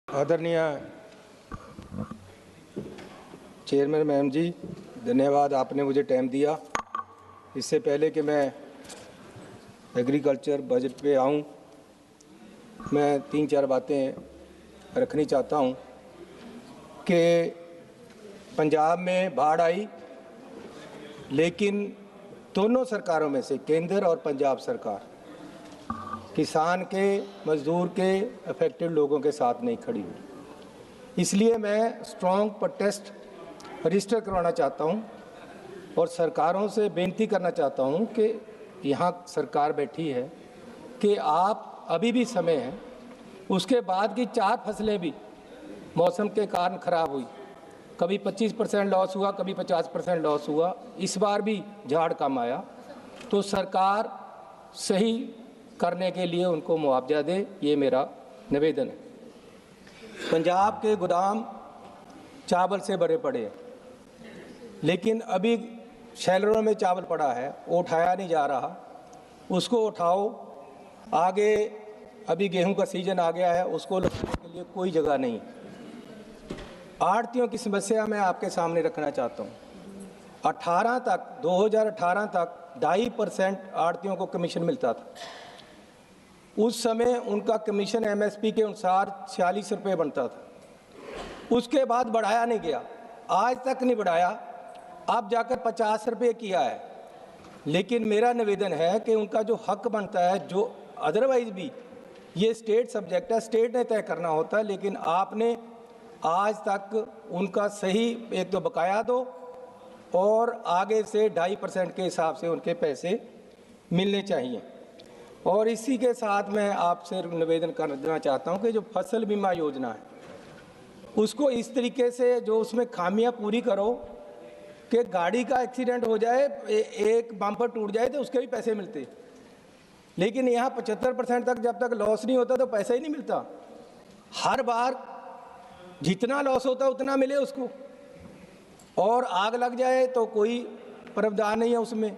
आदरणीय chairman ma'am जी, धन्यवाद, आपने मुझे टाइम दिया। इससे पहले कि मैं एग्रीकल्चर बजट पे आऊँ, मैं 3-4 बातें रखनी चाहता हूँ कि पंजाब में बाढ़ आई, लेकिन दोनों सरकारों में से केंद्र और पंजाब सरकार किसान के, मजदूर के, अफेक्टेड लोगों के साथ नहीं खड़ी हुई। इसलिए मैं स्ट्रॉन्ग प्रोटेस्ट रजिस्टर करवाना चाहता हूं और सरकारों से बेनती करना चाहता हूं कि यहाँ सरकार बैठी है कि आप अभी भी समय है, उसके बाद की 4 फसलें भी मौसम के कारण ख़राब हुई, कभी 25% लॉस हुआ, कभी 50% लॉस हुआ, इस बार भी झाड़ कम आया, तो सरकार सही करने के लिए उनको मुआवजा दे, ये मेरा निवेदन है। पंजाब के गोदाम चावल से भरे पड़े हैं, लेकिन अभी शैलरों में चावल पड़ा है, वो उठाया नहीं जा रहा, उसको उठाओ। आगे अभी गेहूं का सीजन आ गया है, उसको लगाने के लिए कोई जगह नहीं। आढ़तियों की समस्या मैं आपके सामने रखना चाहता हूँ। 2018 तक 2.5% आढ़तियों को कमीशन मिलता था। उस समय उनका कमीशन एमएसपी के अनुसार 46 रुपये बनता था। उसके बाद बढ़ाया नहीं गया, आज तक नहीं बढ़ाया, अब जाकर 50 रुपये किया है। लेकिन मेरा निवेदन है कि उनका जो हक बनता है, जो अदरवाइज भी ये स्टेट सब्जेक्ट है, स्टेट ने तय करना होता है, लेकिन आपने आज तक उनका सही एक तो बकाया दो और आगे से 2.5% के हिसाब से उनके पैसे मिलने चाहिए। और इसी के साथ मैं आपसे निवेदन करना चाहता हूं कि जो फसल बीमा योजना है, उसको इस तरीके से जो उसमें खामियां पूरी करो कि गाड़ी का एक्सीडेंट हो जाए, एक बम्पर टूट जाए तो उसके भी पैसे मिलते, लेकिन यहाँ 75% तक जब तक लॉस नहीं होता तो पैसा ही नहीं मिलता। हर बार जितना लॉस होता उतना मिले उसको, और आग लग जाए तो कोई प्रावधान नहीं है उसमें।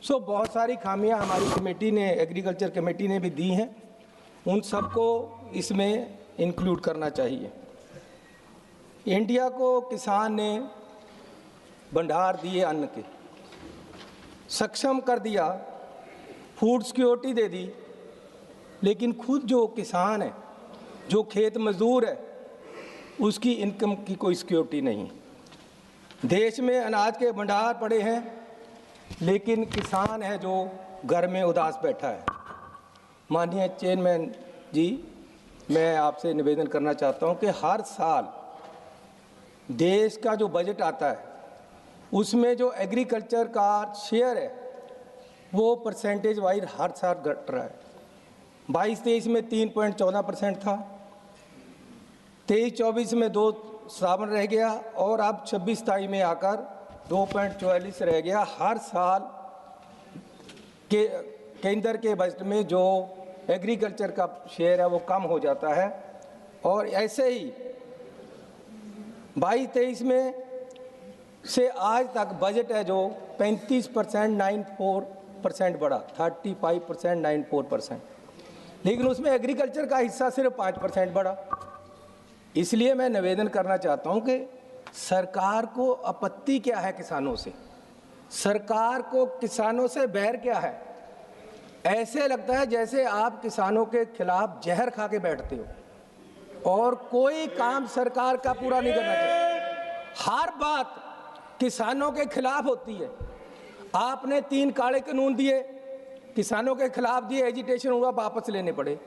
सो बहुत सारी खामियां हमारी कमेटी ने, एग्रीकल्चर कमेटी ने भी दी हैं, उन सबको इसमें इंक्लूड करना चाहिए। इंडिया को किसान ने भंडार दिए अन्न के, सक्षम कर दिया, फूड सिक्योरिटी दे दी, लेकिन खुद जो किसान है, जो खेत मजदूर है, उसकी इनकम की कोई सिक्योरिटी नहीं। देश में अनाज के भंडार पड़े हैं, लेकिन किसान है जो घर में उदास बैठा है। माननीय चेयरमैन जी, मैं आपसे निवेदन करना चाहता हूं कि हर साल देश का जो बजट आता है उसमें जो एग्रीकल्चर का शेयर है वो परसेंटेज वाइज हर साल घट रहा है। 22-23 में 3.14% था, 23-24 में 2 रह गया, और अब 26-27 में आकर 2.44 रह गया। हर साल के केंद्र के बजट में जो एग्रीकल्चर का शेयर है वो कम हो जाता है, और ऐसे ही 22-23 में से आज तक बजट है जो 35% 94% बढ़ा, 35% 94%, लेकिन उसमें एग्रीकल्चर का हिस्सा सिर्फ 5% बढ़ा। इसलिए मैं निवेदन करना चाहता हूं कि सरकार को आपत्ति क्या है किसानों से, सरकार को किसानों से बैर क्या है। ऐसे लगता है जैसे आप किसानों के खिलाफ जहर खा के बैठते हो और कोई काम सरकार का पूरा नहीं करना चाहिए। हर बात किसानों के खिलाफ होती है। आपने 3 काले कानून दिए, किसानों के खिलाफ दिए, एजिटेशन हुआ, वापस लेने पड़े।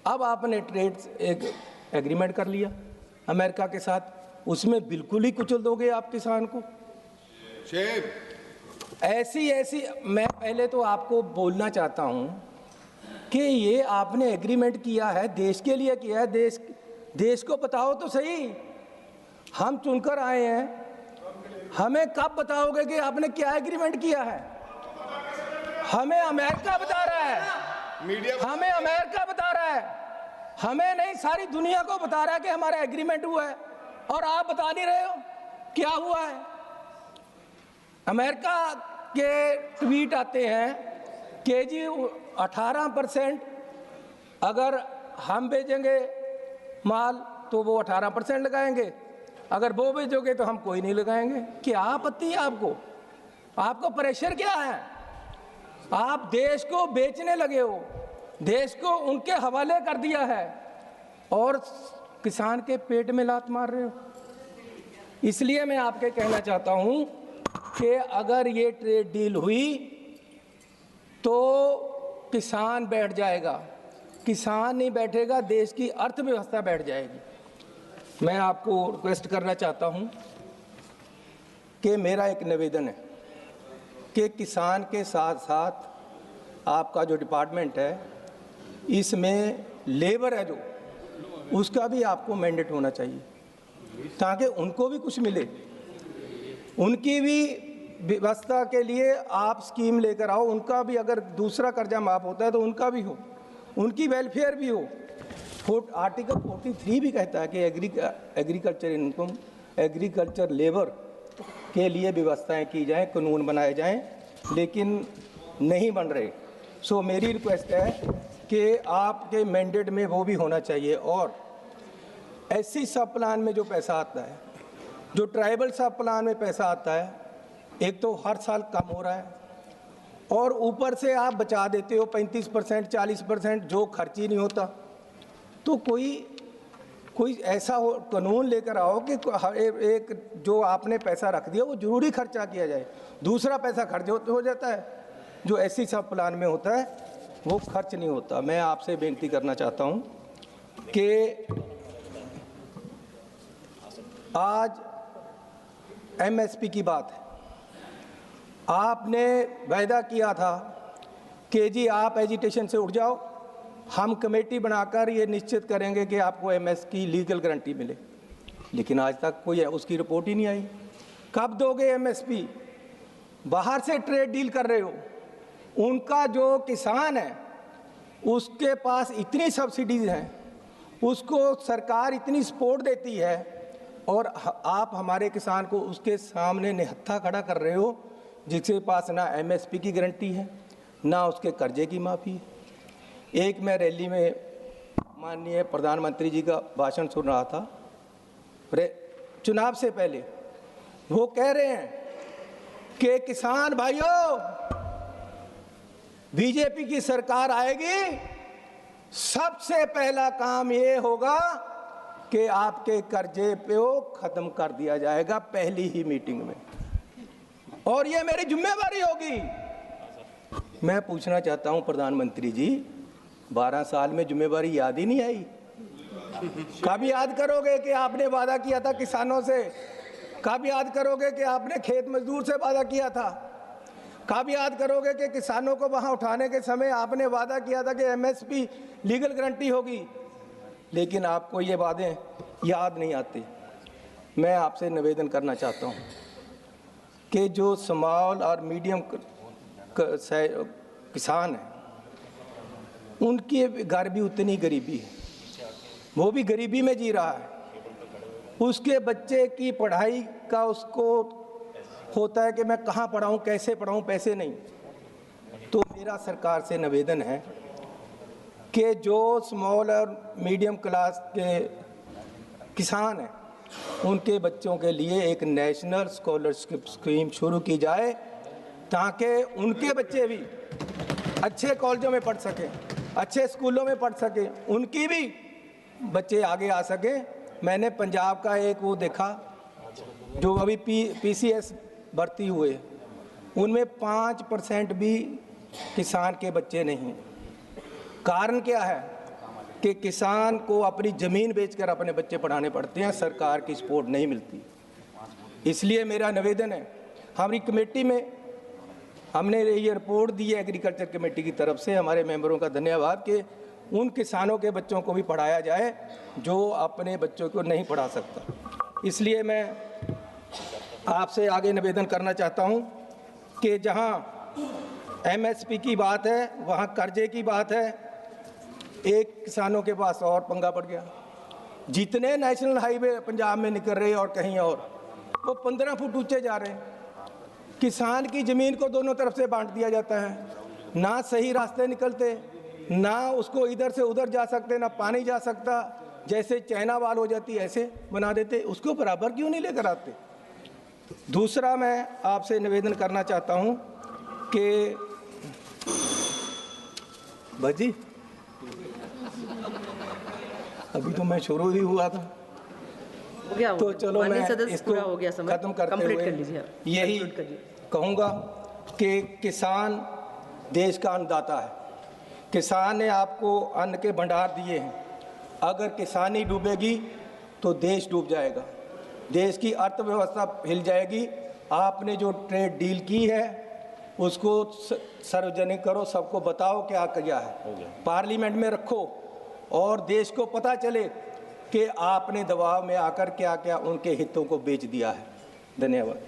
अब आपने ट्रेड एक एग्रीमेंट कर लिया अमेरिका के साथ, उसमें बिल्कुल ही कुचल दोगे आप किसान को। ऐसी मैं पहले तो आपको बोलना चाहता हूं कि ये आपने एग्रीमेंट किया है, देश के लिए किया है, देश को बताओ तो सही। हम चुनकर आए हैं, हमें कब बताओगे कि आपने क्या एग्रीमेंट किया है? हमें अमेरिका बता रहा है, हमें अमेरिका बता रहा है, हमें नहीं, सारी दुनिया को बता रहा है कि हमारा एग्रीमेंट हुआ है, और आप बता नहीं रहे हो क्या हुआ है। अमेरिका के ट्वीट आते हैं कि जी 18% अगर हम भेजेंगे माल तो वो 18% लगाएंगे, अगर वो बेचोगे तो हम कोई नहीं लगाएंगे। क्या आपत्ति है आपको? आपको प्रेशर क्या है? आप देश को बेचने लगे हो, देश को उनके हवाले कर दिया है और किसान के पेट में लात मार रहे हो। इसलिए मैं आपके कहना चाहता हूं कि अगर ये ट्रेड डील हुई तो किसान बैठ जाएगा, किसान नहीं बैठेगा, देश की अर्थव्यवस्था बैठ जाएगी। मैं आपको रिक्वेस्ट करना चाहता हूं कि मेरा एक निवेदन है कि किसान के साथ साथ आपका जो डिपार्टमेंट है, इसमें लेबर है जो, उसका भी आपको मैंडेट होना चाहिए ताकि उनको भी कुछ मिले। उनकी भी व्यवस्था के लिए आप स्कीम लेकर आओ, उनका भी अगर दूसरा कर्जा माफ़ होता है तो उनका भी हो, उनकी वेलफेयर भी हो। आर्टिकल 43 भी कहता है कि एग्रीकल्चर इनकम, एग्रीकल्चर लेबर के लिए व्यवस्थाएं की जाएं, कानून बनाए जाएं, लेकिन नहीं बन रहे। सो मेरी रिक्वेस्ट है कि आपके मैंडेट में वो भी होना चाहिए। और एससी सब प्लान में जो पैसा आता है, जो ट्राइबल सब प्लान में पैसा आता है, एक तो हर साल कम हो रहा है और ऊपर से आप बचा देते हो 35%, 40%, जो खर्च ही नहीं होता। तो कोई ऐसा हो कानून लेकर आओ कि एक जो आपने पैसा रख दिया वो जरूरी खर्चा किया जाए, दूसरा पैसा खर्च हो जाता है, जो ऐसी सब प्लान में होता है वो खर्च नहीं होता। मैं आपसे बेनती करना चाहता हूं कि आज एमएसपी की बात है, आपने वायदा किया था कि जी आप एजिटेशन से उठ जाओ, हम कमेटी बनाकर ये निश्चित करेंगे कि आपको एमएस की लीगल गारंटी मिले, लेकिन आज तक कोई उसकी रिपोर्ट ही नहीं आई। कब दोगे एमएसपी? बाहर से ट्रेड डील कर रहे हो, उनका जो किसान है उसके पास इतनी सब्सिडीज हैं, उसको सरकार इतनी सपोर्ट देती है और आप हमारे किसान को उसके सामने निहत्था खड़ा कर रहे हो, जिसके पास ना एमएसपी की गारंटी है ना उसके कर्जे की माफ़ी है। एक मैं रैली में माननीय प्रधानमंत्री जी का भाषण सुन रहा था चुनाव से पहले, वो कह रहे हैं कि किसान भाइयों, बीजेपी की सरकार आएगी, सबसे पहला काम ये होगा कि आपके कर्जे पे वो खत्म कर दिया जाएगा पहली ही मीटिंग में, और ये मेरी जिम्मेवारी होगी। मैं पूछना चाहता हूं प्रधानमंत्री जी, 12 साल में जिम्मेवारी याद ही नहीं आई? कब याद करोगे कि आपने वादा किया था किसानों से? कब याद करोगे कि आपने खेत मजदूर से वादा किया था? कब याद करोगे कि किसानों को वहां उठाने के समय आपने वादा किया था कि एमएसपी लीगल गारंटी होगी? लेकिन आपको ये वादे याद नहीं आते। मैं आपसे निवेदन करना चाहता हूं कि जो स्मॉल और मीडियम किसान हैं, उनके घर भी उतनी गरीबी है, वो भी गरीबी में जी रहा है। उसके बच्चे की पढ़ाई का उसको होता है कि मैं कहाँ पढ़ाऊँ, कैसे पढ़ाऊँ, पैसे नहीं। तो मेरा सरकार से निवेदन है कि जो स्मॉल और मीडियम क्लास के किसान हैं, उनके बच्चों के लिए एक नेशनल स्कॉलरशिप स्कीम शुरू की जाए ताकि उनके बच्चे भी अच्छे कॉलेजों में पढ़ सकें, अच्छे स्कूलों में पढ़ सकें, उनकी भी बच्चे आगे आ सकें। मैंने पंजाब का एक वो देखा, जो अभी पीसीएस भर्ती हुए, उनमें 5% भी किसान के बच्चे नहीं हैं। कारण क्या है कि किसान को अपनी ज़मीन बेचकर अपने बच्चे पढ़ाने पड़ते हैं, सरकार की सपोर्ट नहीं मिलती। इसलिए मेरा निवेदन है, हमारी कमेटी में हमने ये रिपोर्ट दी है एग्रीकल्चर कमेटी की तरफ से, हमारे मेंबरों का धन्यवाद, कि उन किसानों के बच्चों को भी पढ़ाया जाए जो अपने बच्चों को नहीं पढ़ा सकता। इसलिए मैं आपसे आगे निवेदन करना चाहता हूं कि जहां एमएसपी की बात है, वहां कर्जे की बात है। एक किसानों के पास और पंगा पड़ गया, जितने नेशनल हाईवे पंजाब में निकल रहे और कहीं और, वो 15 फुट ऊंचे जा रहे हैं। किसान की ज़मीन को दोनों तरफ से बांट दिया जाता है, ना सही रास्ते निकलते, ना उसको इधर से उधर जा सकते, ना पानी जा सकता, जैसे चाइना वाल हो जाती ऐसे बना देते, उसको बराबर क्यों नहीं लेकर आते। दूसरा मैं आपसे निवेदन करना चाहता हूं कि भाजी अभी तो मैं शुरू ही हुआ था, हो गया, तो चलो मैं इसको पूरा हो गया, समय खत्म करते कंप्लीट हुए कर लीजिए, यही कहूँगा कि किसान देश का अन्नदाता है। किसान ने आपको अन्न के भंडार दिए हैं, अगर किसानी डूबेगी तो देश डूब जाएगा, देश की अर्थव्यवस्था हिल जाएगी। आपने जो ट्रेड डील की है उसको सार्वजनिक करो, सबको बताओ क्या किया है, पार्लियामेंट में रखो और देश को पता चले कि आपने दबाव में आकर क्या क्या उनके हितों को बेच दिया है। धन्यवाद।